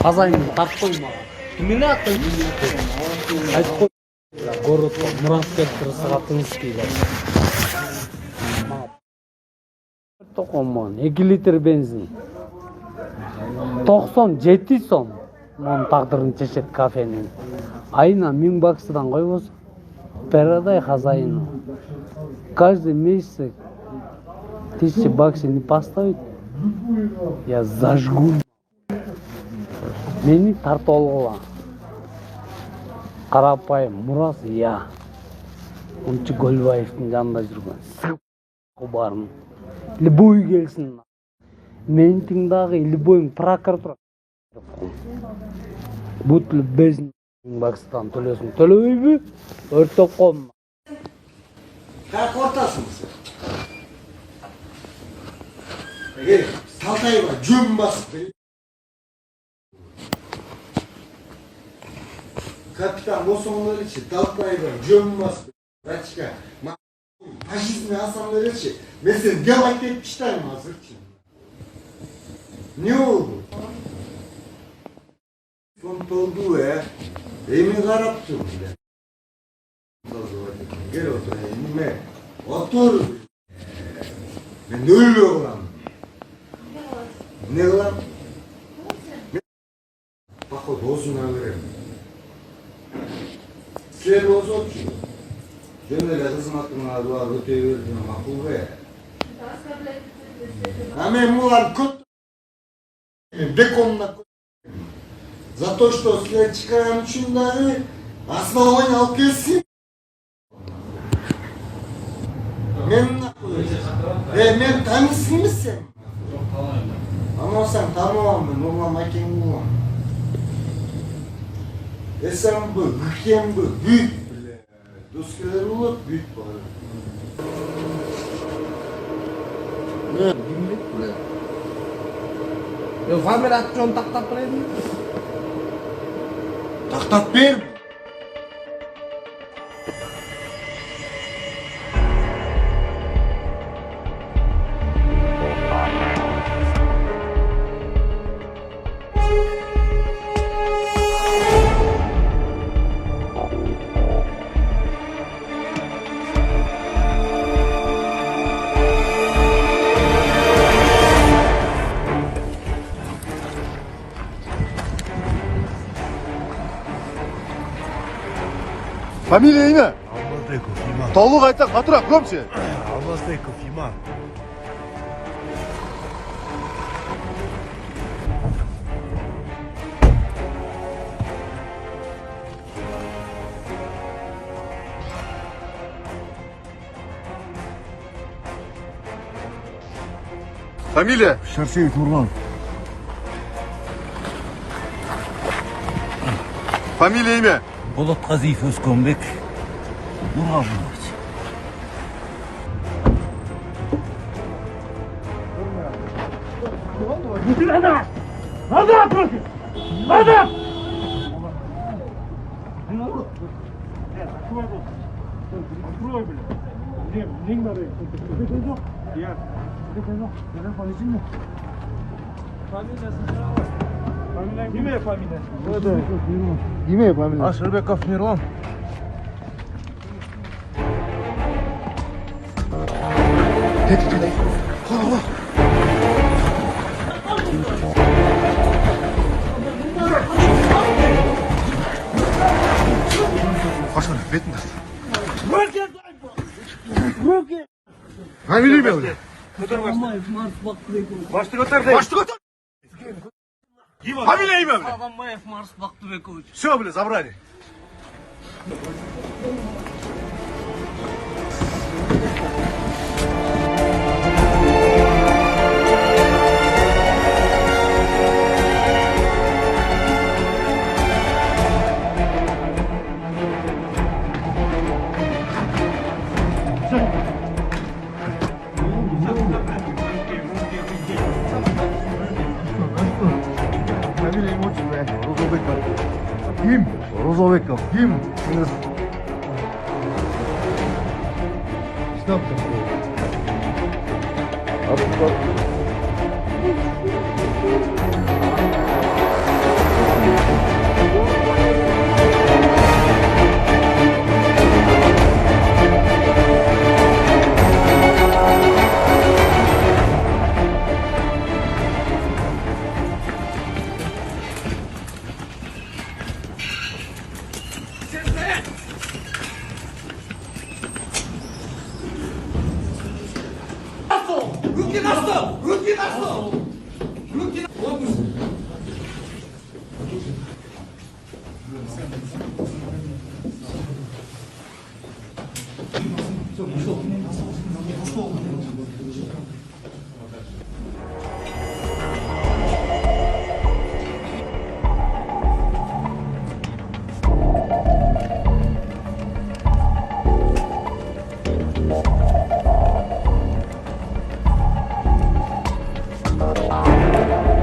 Хозяин тартып қой маған. Кімені аттың? Айтып қой. Город Мурат Петр Сағатынский бар. Тоқомон, 2 литр бензин. 97 сом. Оның тағдырын шешет кафенің. Айына 1000 баксыдан қой болса. Передай хозяину. Каждый месяц 1000 баксов не поставить, я зажгу. Мені тартып алғыла. Қарапайым Мурас я. Ончы Гөлбаевтың жанында жүрген. Сығып барын. Любой келсін. Мен тыңдағы любойың прокуратура. Бұтылы безін бакстан төлесін. Төлөй бі? Өртіп қолын. Как ортасың сен? Егер Салтаева жөн басып капитан Мосоновичи Салтаева жөн басып Рачка фашизмге алсам беречи. Мен сени делать етіп іштайым азырчы. Не oldu? Kontroldu Emin karap durdu. Gel otur elime. Otur. Ben ne ölüyor lan? Ne lan? Bak o dozuna verelim. Sen doz otur. Cümleyle hizmetine dua öteye verdiğine makul be. Ama mulan kut. Беконна. За то, что слечка начинали, основание алкеси. Мен танысымысың? Амасаң тануамын, нұрлан әкең болам. Эсен бұл, үкен бұл, бүйт біле. Доскелер болып, бүйт бар. Не, білмейт біле. Фамилия атын тақтап береді. Тақтап бер. Фамилия имя? Алмазбеков Иман. Толук айтсак батыраак көпчү. Алмазбеков Иман. Фамилия? Шарсеев Нурлан. Фамилия имя? Болотқазиев Өскөнбек. Нұрғабылович. Назад! Назад руки! Назад! Открой, блядь. Не надо. Я. Фамилия, фамилия. Имя фамилия? Ашырбеков Мирлан. Пошли, бетін таст. Руки! Фамилия имя, блядь? Башты көтер. Башты көтер! Фамилия имя, блядь? Абамбаев Марс Бақтыбекович. Все, блядь, забрали. Фамилия имя, отчество, Розовбеков. Ким? Розовбеков. Ким? Стоп. Стоп. Ага.